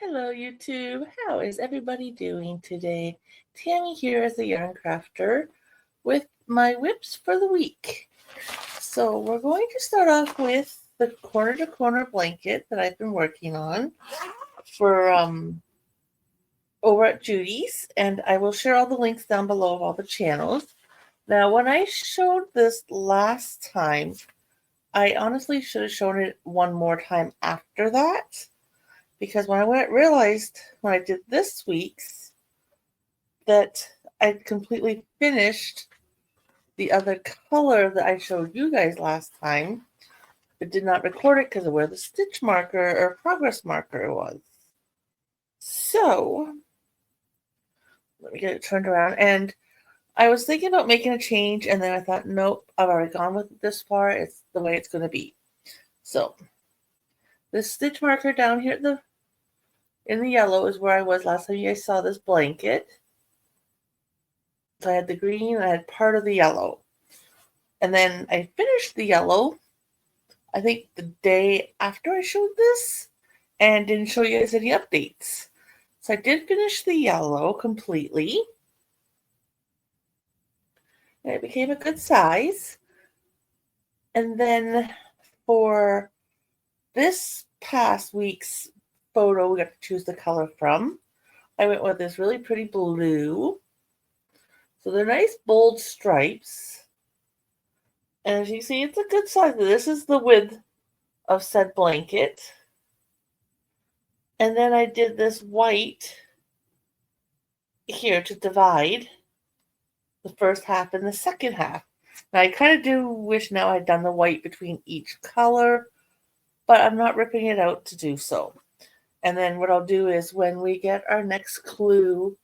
Hello YouTube, how is everybody doing today? Tammy here as a yarn crafter with my whips for the week. So we're going to start off with the corner to corner blanket that I've been working on for over at Judy's, and I will share all the links down below of all the channels. Now when I showed this last time, I honestly should have shown it one more time after that. Because when I realized when I did this week's that I'd completely finished the other color that I showed you guys last time, but did not record it because of where the stitch marker or progress marker was. So, let me get it turned around. And I was thinking about making a change, and then I thought, nope, I've already gone with it this far. It's the way it's going to be. So, this stitch marker down here in the yellow is where I was last time you guys saw this blanket. So I had the green, I had part of the yellow. And then I finished the yellow, I think the day after I showed this, and didn't show you guys any updates. So I did finish the yellow completely. And it became a good size. And then for this past week's photo, we got to choose the color from. I went with this really pretty blue. So they're nice bold stripes. And as you see, it's a good size. This is the width of said blanket. And then I did this white here to divide the first half and the second half. Now I kind of do wish now I'd done the white between each color, but I'm not ripping it out to do so. And then what I'll do is when we get our next clue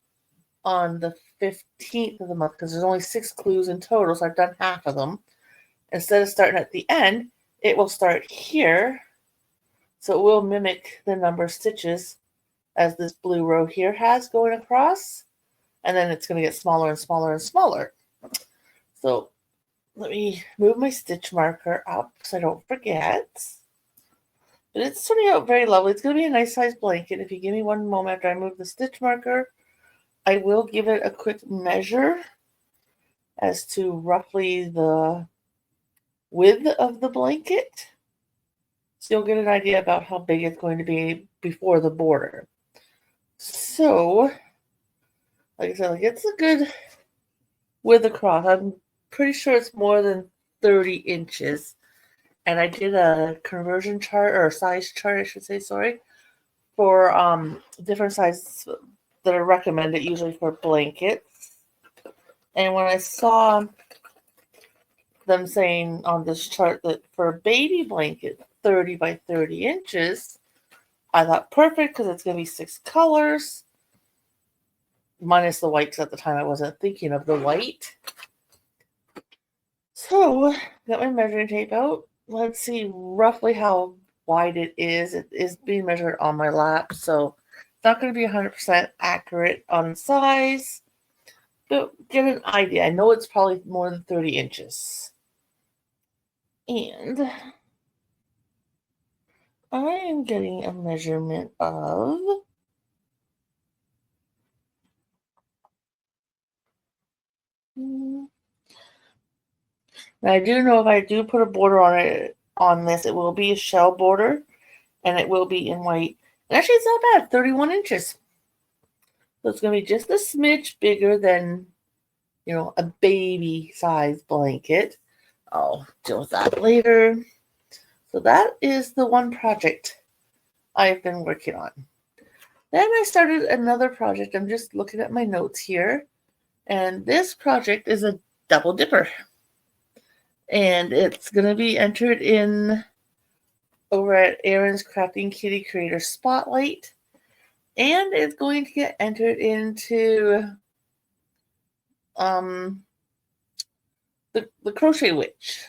on the 15th of the month, because there's only 6 clues in total, so I've done half of them. Instead of starting at the end, it will start here. So it will mimic the number of stitches as this blue row here has going across. And then it's going to get smaller and smaller and smaller. So let me move my stitch marker up so I don't forget. But it's turning out very lovely. It's going to be a nice size blanket. If you give me one moment after I move the stitch marker, I will give it a quick measure as to roughly the width of the blanket. So you'll get an idea about how big it's going to be before the border. So, like I said, it's a good width across. I'm pretty sure it's more than 30 inches. And I did a conversion chart, or size chart, I should say, sorry, for different sizes that are recommended usually for blankets. And when I saw them saying on this chart that for a baby blanket, 30 by 30 inches, I thought perfect because it's going to be 6 colors, minus the white, because at the time I wasn't thinking of the white. So, got my measuring tape out. Let's see roughly how wide it is. It is being measured on my lap, so it's not going to be 100% accurate on size, but get an idea. I know it's probably more than 30 inches. And I am getting a measurement of I do know if I do put a border on this, it will be a shell border, and it will be in white. And actually, it's not bad, 31 inches. So it's going to be just a smidge bigger than, a baby size blanket. I'll deal with that later. So that is the one project I've been working on. Then I started another project. I'm just looking at my notes here. And this project is a double dipper. And it's going to be entered in over at Erin's Crafting Kitty Creator Spotlight. And it's going to get entered into the Crochet Witch.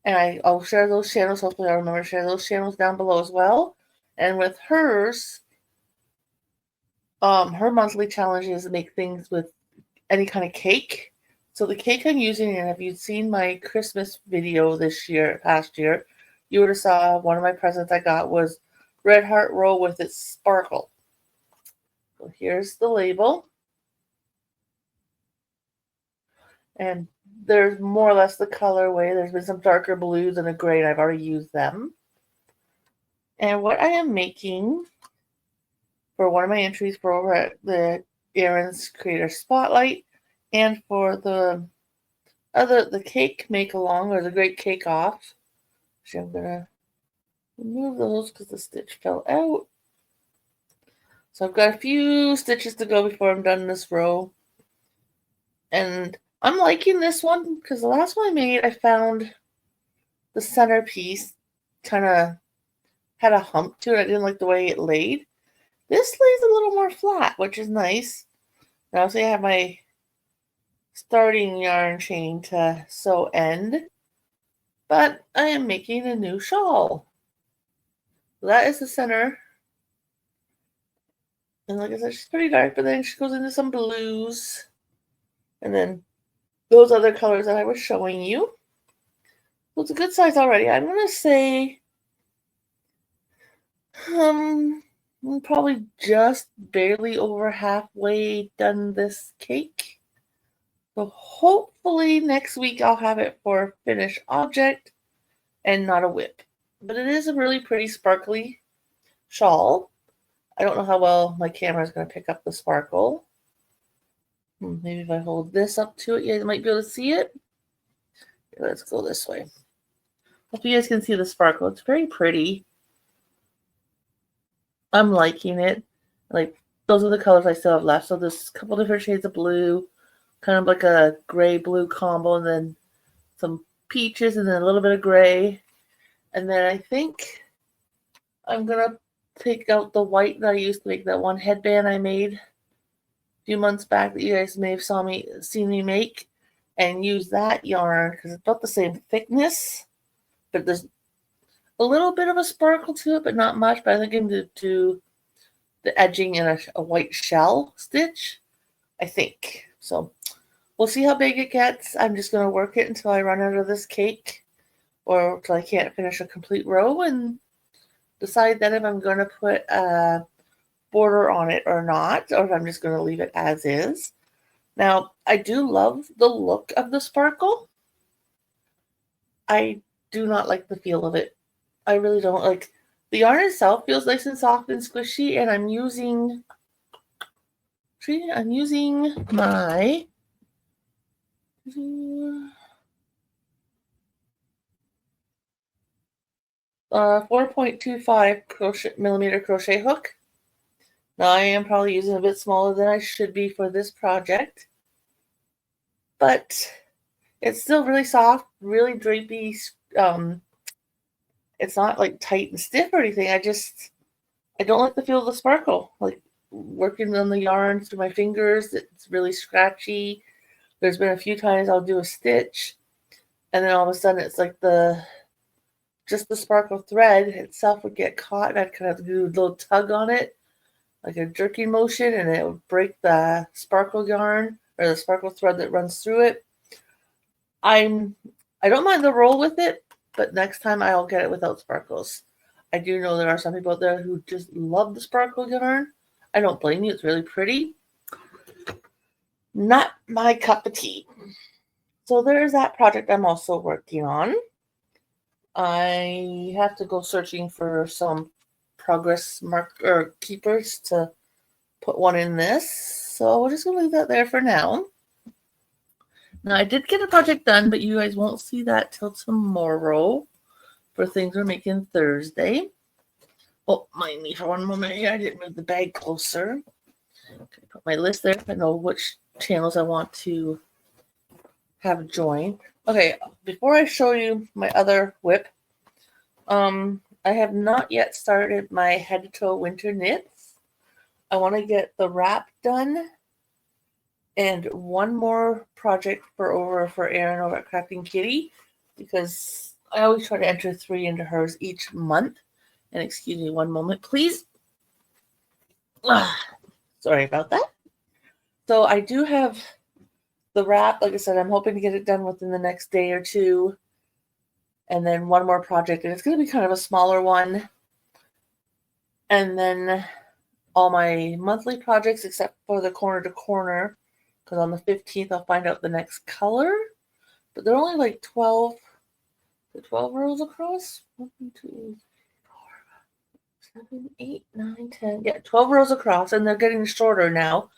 And I'll share those channels. Hopefully I'll remember to share those channels down below as well. And with hers, her monthly challenge is to make things with any kind of cake. So the cake I'm using, and if you'd seen my Christmas video past year, you would have saw one of my presents I got was Red Heart roll with its sparkle. So here's the label. And there's more or less the colorway. There's been some darker blues and a gray, and I've already used them. And what I am making for one of my entries for over at the Aaron's Creator Spotlight, and for the cake make along, or the Great Cake Off. So I'm gonna remove those because the stitch fell out. So I've got a few stitches to go before I'm done this row. And I'm liking this one because the last one I made, I found the centerpiece kind of had a hump to it. I didn't like the way it laid. This lays a little more flat, which is nice. Now, see, I have my starting yarn chain to sew end, but I am making a new shawl. That is the center. And like I said, she's pretty dark, but then she goes into some blues. And then those other colors that I was showing you. Well, it's a good size already. I'm going to say I'm probably just barely over halfway done this cake. So hopefully next week I'll have it for a finished object and not a whip. But it is a really pretty sparkly shawl. I don't know how well my camera is going to pick up the sparkle. Maybe if I hold this up to it, you guys might be able to see it. Okay, let's go this way. Hope you guys can see the sparkle. It's very pretty. I'm liking it. Like, those are the colors I still have left. So there's a couple different shades of blue, kind of like a gray-blue combo, and then some peaches, and then a little bit of gray. And then I think I'm going to take out the white that I used to make that one headband I made a few months back that you guys may have seen me make, and use that yarn because it's about the same thickness, but there's a little bit of a sparkle to it, but not much. But I think I'm going to do the edging in a white shell stitch, I think. So we'll see how big it gets. I'm just going to work it until I run out of this cake, or until I can't finish a complete row, and decide then if I'm going to put a border on it or not, or if I'm just going to leave it as is. Now, I do love the look of the sparkle. I do not like the feel of it. I really don't. Like, the yarn itself feels nice and soft and squishy, and I'm using my 4.25 millimeter crochet hook. Now, I am probably using a bit smaller than I should be for this project, but it's still really soft, really drapey. It's not like tight and stiff or anything. I don't like the feel of the sparkle. Like, working on the yarn through my fingers, it's really scratchy. There's been a few times I'll do a stitch, and then all of a sudden it's like just the sparkle thread itself would get caught, and I'd kind of do a little tug on it, like a jerking motion, and it would break the sparkle yarn or the sparkle thread that runs through it. I don't mind the roll with it, but next time I'll get it without sparkles. I do know there are some people out there who just love the sparkle yarn. I don't blame you. It's really pretty. Not my cup of tea. So there's that project I'm also working on. I have to go searching for some progress marker keepers to put one in this. So we're just going to leave that there for now. Now, I did get a project done, but you guys won't see that till tomorrow for things we're making Thursday. Oh, mind me for one moment here. I didn't move the bag closer. Okay, put my list there if I know which channels I want to have join. Okay, before I show you my other WIP, I have not yet started my head to toe winter knits. I want to get the wrap done and one more project for Erin over at Crafting Kitty, because I always try to enter 3 into hers each month. And excuse me one moment, please. Sorry about that. So I do have the wrap. Like I said, I'm hoping to get it done within the next day or two. And then one more project, and it's going to be kind of a smaller one. And then all my monthly projects except for the corner to corner, because on the 15th I'll find out the next color. But they're only like 12 rows across. 1, 2, 4, 7, 8, 9, 10. Yeah, 12 rows across, and they're getting shorter now.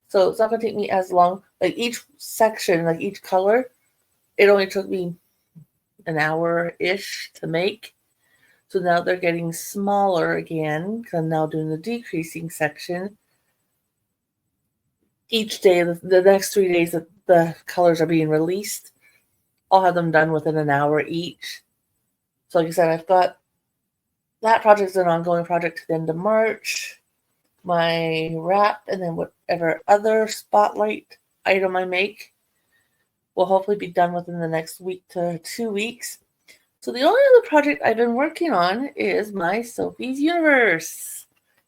So it's not going to take me as long. Like each section, like each color, it only took me an hour-ish to make. So now they're getting smaller again, because I'm now doing the decreasing section. Each day, the next 3 days that the colors are being released, I'll have them done within an hour each. So like I said, I've got that project's an ongoing project to the end of March. My wrap and then whatever other spotlight item I make will hopefully be done within the next week to 2 weeks. So the only other project I've been working on is my Sophie's Universe.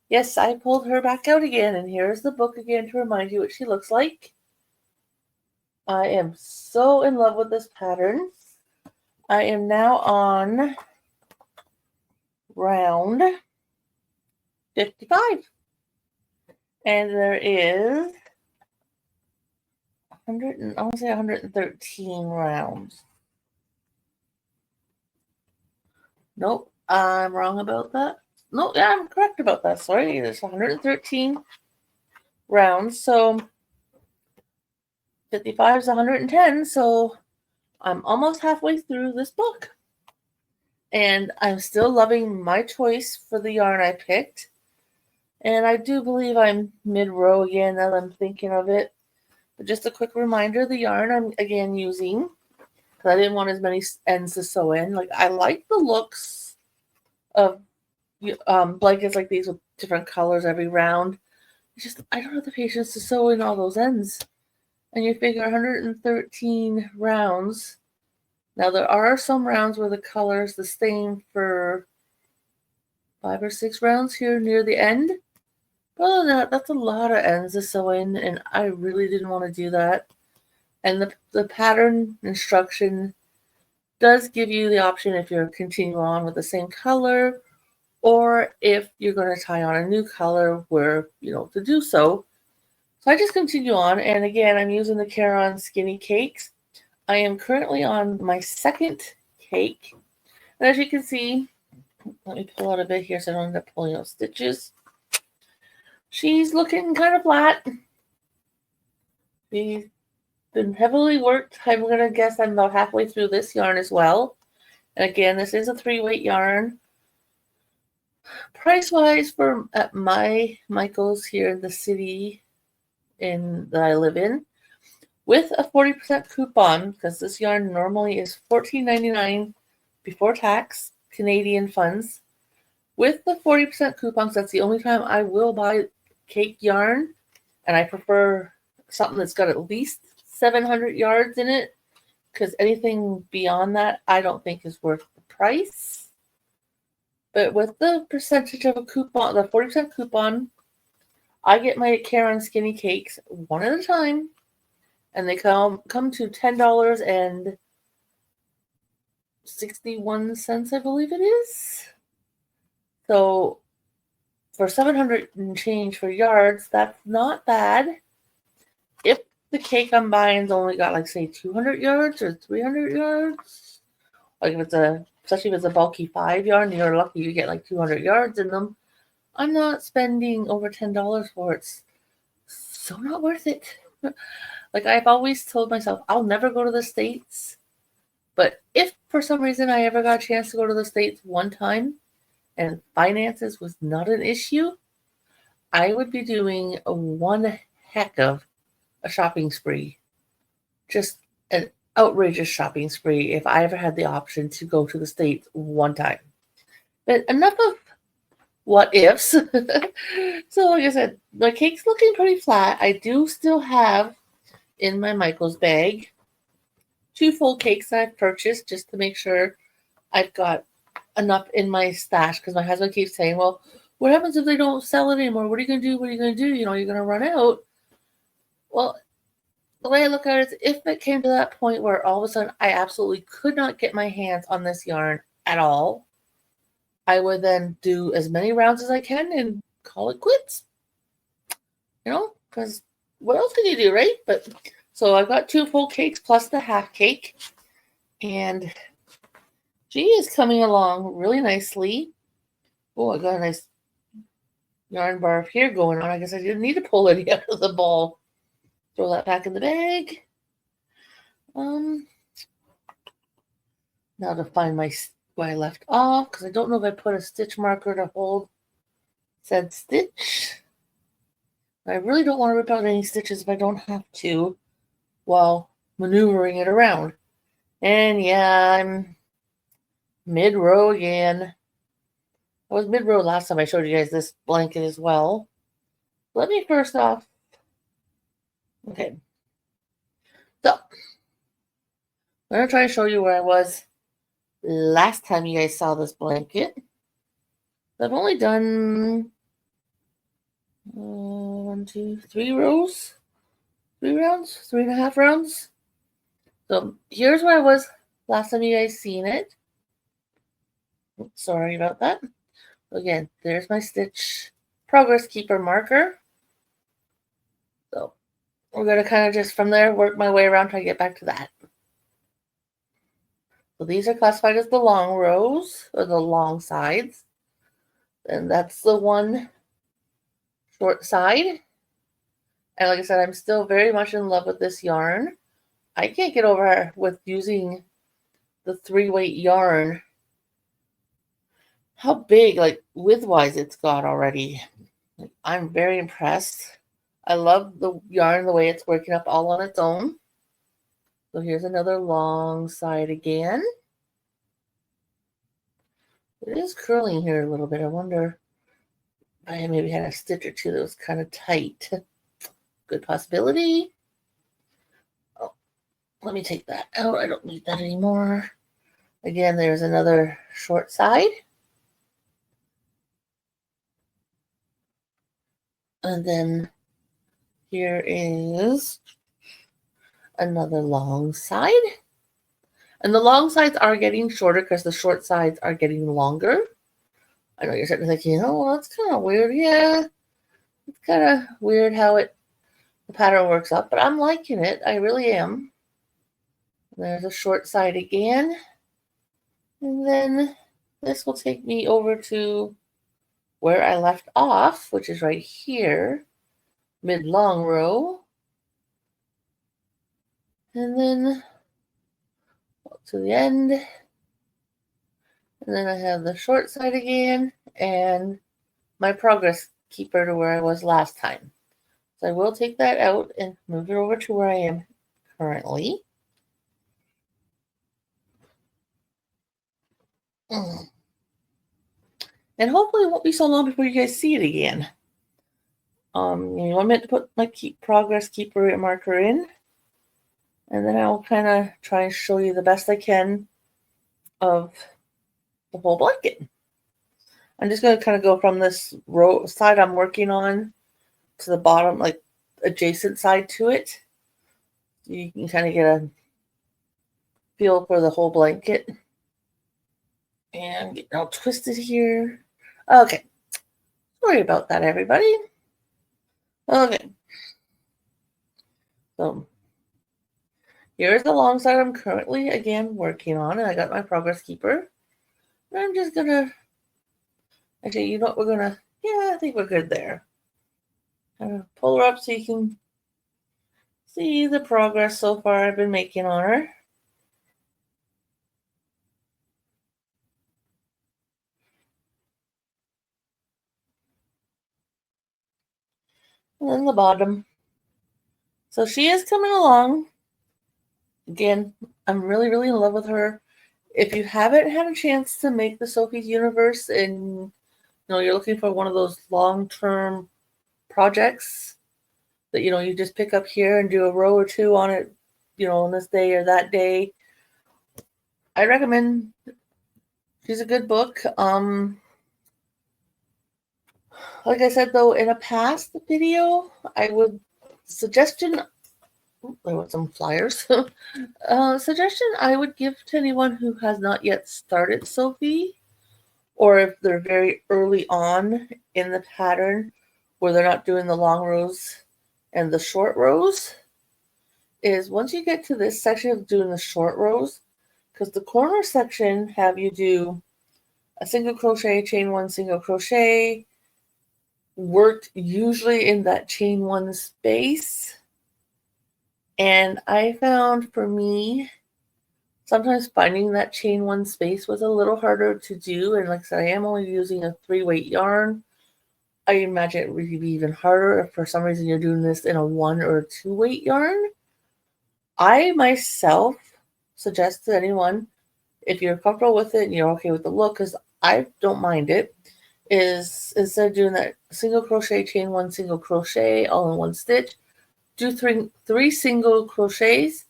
Yes, I pulled her back out again, and here's the book again to remind you what she looks like. I am so in love with this pattern. I am now on round 55. And there is 113 rounds. Nope, I'm wrong about that. No, yeah, I'm correct about that. Sorry, there's 113 rounds. So 55 is 110. So I'm almost halfway through this book. And I'm still loving my choice for the yarn I picked. And I do believe I'm mid-row again now that I'm thinking of it. But just a quick reminder, the yarn I'm again using, because I didn't want as many ends to sew in. Like, I like the looks of blankets like these with different colors every round. It's just, I don't have the patience to sew in all those ends. And you figure 113 rounds. Now, there are some rounds where the color's the same for 5 or 6 rounds here near the end. But other than that, that's a lot of ends to sew in, and I really didn't want to do that. And the pattern instruction does give you the option if you're continuing on with the same color, or if you're going to tie on a new color where, to do so. So I just continue on, and again, I'm using the Caron Skinny Cakes. I am currently on my second cake. And as you can see, let me pull out a bit here so I don't end up pulling out stitches. She's looking kind of flat. She's been heavily worked. I'm going to guess I'm about halfway through this yarn as well. And again, this is a 3-weight yarn. Price-wise, for at my Michael's here in the city that I live in, with a 40% coupon, because this yarn normally is $14.99 before tax, Canadian funds. With the 40% coupons, that's the only time I will buy cake yarn, and I prefer something that's got at least 700 yards in it, because anything beyond that I don't think is worth the price. But with the percentage of a coupon, the 40% coupon, I get my Caron Skinny Cakes one at a time, and they come to $10.61, I believe it is. So for 700 and change for yards, that's not bad. If the cake I'm buying's only got, like, say, 200 yards or 300 yards, like especially if it's a bulky 5 yarn, you're lucky you get like 200 yards in them, I'm not spending over $10 for it. It's so not worth it. Like, I've always told myself, I'll never go to the States. But if for some reason I ever got a chance to go to the States one time and finances was not an issue, I would be doing one heck of a shopping spree. Just an outrageous shopping spree if I ever had the option to go to the States one time. But enough of what ifs. So like I said, my cake's looking pretty flat. I do still have in my Michael's bag 2 full cakes that I've purchased just to make sure I've got enough in my stash, because my husband keeps saying, well, what happens if they don't sell it anymore? What are you going to do? What are you going to do? You're going to run out. Well, the way I look at it is, if it came to that point where all of a sudden I absolutely could not get my hands on this yarn at all, I would then do as many rounds as I can and call it quits. You know, because what else can you do, right? But so I've got 2 full cakes plus the half cake, and she is coming along really nicely. Oh, I got a nice yarn barb here going on. I guess I didn't need to pull any out of the ball. Throw that back in the bag. Now to find my where I left off, because I don't know if I put a stitch marker to hold said stitch. I really don't want to rip out any stitches if I don't have to while maneuvering it around. And yeah, I'm mid-row again. I was mid-row last time I showed you guys this blanket as well. Let me first off. Okay. So, I'm going to try to show you where I was last time you guys saw this blanket. I've only done 1, 2, 3 rows. 3 rounds? 3.5 rounds? So, here's where I was last time you guys seen it. Oops, sorry about that. Again, there's my stitch progress keeper marker. So we're going to kind of just from there work my way around trying to get back to that. So these are classified as the long rows or the long sides. And that's the one short side. And like I said, I'm still very much in love with this yarn. I can't get over with using the 3-weight yarn how big, like width-wise, it's got already. I'm very impressed. I love the yarn, the way it's working up all on its own. So here's another long side again. It is curling here a little bit. I wonder if I maybe had a stitch or two that was kind of tight. Good possibility. Oh, let me take that out. I don't need that anymore. Again, there's another short side. And then here is another long side. And the long sides are getting shorter because the short sides are getting longer. I know you're starting to think, well, that's kind of weird. Yeah, it's kind of weird how the pattern works up, but I'm liking it. I really am. There's a short side again. And then this will take me over to where I left off, which is right here, mid-long row. And then to the end. And then I have the short side again and my progress keeper to where I was last time. So I will take that out and move it over to where I am currently. And hopefully it won't be so long before you guys see it again. I meant to put my progress keeper marker in. And then I'll kind of try and show you the best I can of the whole blanket. I'm just going to kind of go from this row side I'm working on to the bottom, like adjacent side to it. You can kind of get a feel for the whole blanket. And get all twisted here. Okay. Sorry about that, everybody. Okay. So here's the long side I'm currently, again, working on. And I got my progress keeper. And I'm just going to, actually, you know what, we're going to, yeah, I think we're good there. Pull her up so you can see the progress so far I've been making on her. And then the bottom. So she is coming along. Again, I'm really, really in love with her. If you haven't had a chance to make the Sophie's Universe and you're looking for one of those long-term projects that you just pick up here and do a row or two on it, on this day or that day, I recommend. She's a good book. Like I said though, in a past video, suggestion. I want some flyers. Suggestion I would give to anyone who has not yet started Sophie or if they're very early on in the pattern where they're not doing the long rows and the short rows, is once you get to this section of doing the short rows, because the corner section have you do a single crochet, chain one, single crochet, worked usually in that chain one space. And I found for me, sometimes finding that chain one space was a little harder to do. And like I said, I am only using a 3-weight yarn. I imagine it would be even harder if for some reason you're doing this in a 1 or a 2-weight yarn. I myself suggest to anyone, if you're comfortable with it and you're okay with the look, because I don't mind it, is instead of doing that single crochet, chain one, single crochet all in one stitch, do three single crochets,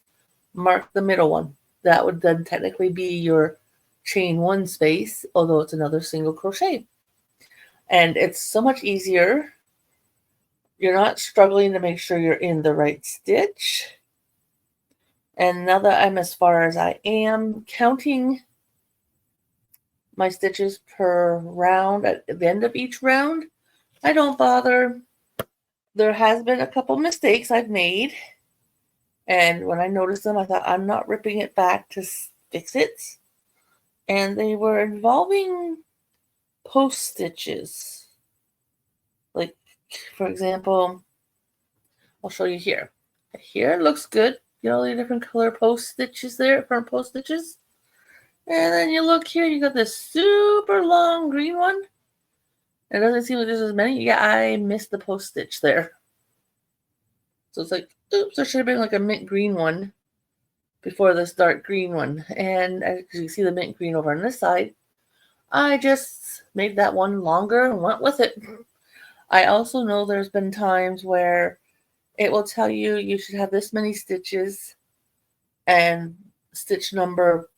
mark the middle one. That would then technically be your chain one space, although it's another single crochet. And it's so much easier. You're not struggling to make sure you're in the right stitch. And now that I'm as far as I am, counting my stitches per round at the end of each round, I don't bother. There has been a couple mistakes I've made, and when I noticed them, I thought I'm not ripping it back to fix it. And they were involving post stitches. Like, for example, I'll show you here. Here looks good. You know, the different color post stitches there, front post stitches. And then you look here, you got this super long green one. It doesn't seem like there's as many. Yeah, I missed the post stitch there. So it's like, oops, there should have been like a mint green one before this dark green one. And as you can see the mint green over on this side, I just made that one longer and went with it. I also know there's been times where it will tell you you should have this many stitches, and stitch number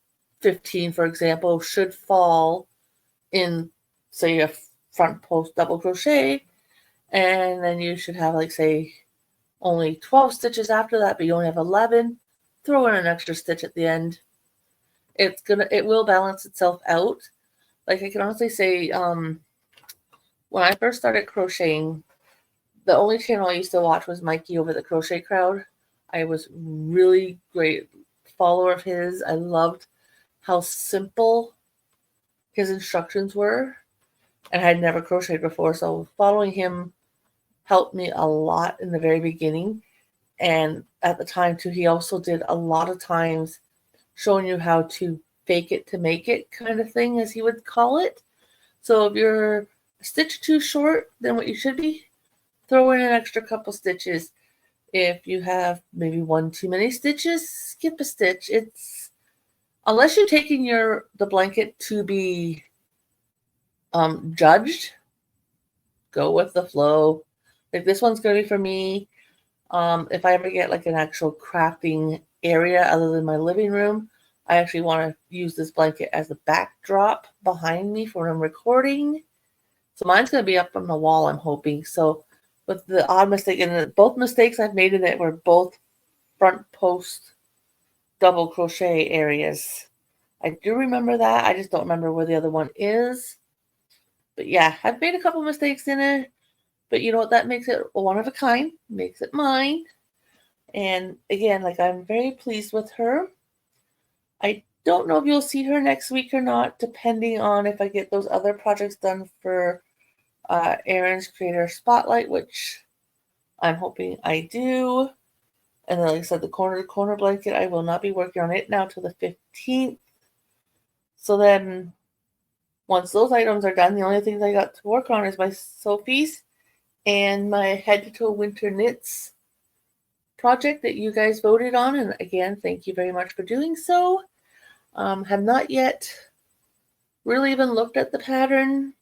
15, for example, should fall in, say, a front post double crochet, and then you should have, like, say, only 12 stitches after that, but you only have 11. Throw in an extra stitch at the end. It will balance itself out. Like, I can honestly say, when I first started crocheting, the only channel I used to watch was Mikey over the Crochet Crowd. I was really great follower of his. I loved how simple his instructions were, and I had never crocheted before, so following him helped me a lot in the very beginning. And at the time too, he also did a lot of times showing you how to fake it to make it kind of thing, as he would call it. So if you're a stitch too short than what you should be, throw in an extra couple stitches. If you have maybe one too many stitches, skip a stitch. It's, unless you're taking the blanket to be judged, go with the flow. Like, this one's going to be for me. If I ever get like an actual crafting area other than my living room, I actually want to use this blanket as a backdrop behind me for when I'm recording. So mine's going to be up on the wall, I'm hoping. So with the odd mistake, and both mistakes I've made in it were both front post double crochet areas. I do remember that. I just don't remember where the other one is. But yeah, I've made a couple mistakes in it. But you know what? That makes it one of a kind. Makes it mine. And again, like, I'm very pleased with her. I don't know if you'll see her next week or not, depending on if I get those other projects done for Erin's Creator Spotlight, which I'm hoping I do. And then, like I said, the corner blanket, I will not be working on it now till the 15th. So then, once those items are done, the only things I got to work on is my Sophie's and my Head to Toe Winter Knits project that you guys voted on. And again, thank you very much for doing so. Have not yet really even looked at the pattern,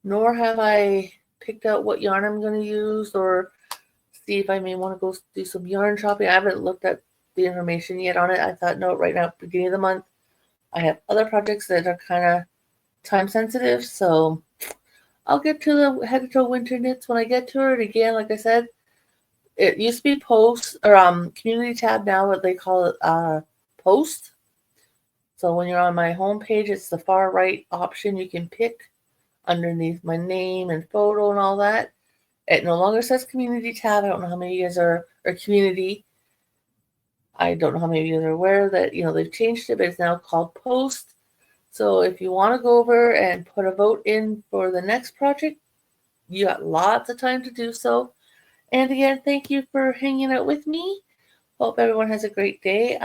nor have I picked out what yarn I'm going to use, or see if I may want to go do some yarn shopping. I haven't looked at the information yet on it. I thought, no, right now, beginning of the month, I have other projects that are kind of time sensitive, so I'll get to the Head to Toe Winter Knits when I get to it. Again, like I said, it used to be post or community tab. Now what they call it post. So when you're on my homepage, it's the far right option you can pick underneath my name and photo and all that. It no longer says community tab. I don't know how many of you guys are, or community. I don't know how many of you guys are aware that, they've changed it, but it's now called post. So if you want to go over and put a vote in for the next project, you got lots of time to do so. And again, thank you for hanging out with me. Hope everyone has a great day.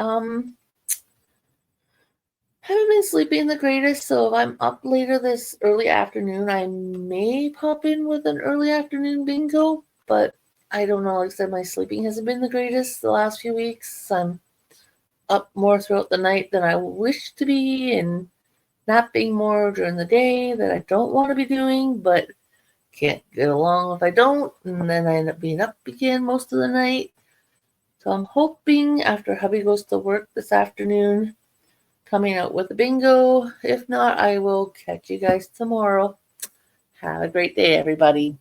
Haven't been sleeping the greatest, so if I'm up later this early afternoon, I may pop in with an early afternoon bingo, but I don't know. Like I said, my sleeping hasn't been the greatest the last few weeks. I'm up more throughout the night than I wish to be, and napping more during the day that I don't want to be doing, but can't get along if I don't, and then I end up being up again most of the night. So I'm hoping after hubby goes to work this afternoon, coming out with a bingo. If not, I will catch you guys tomorrow. Have a great day, everybody.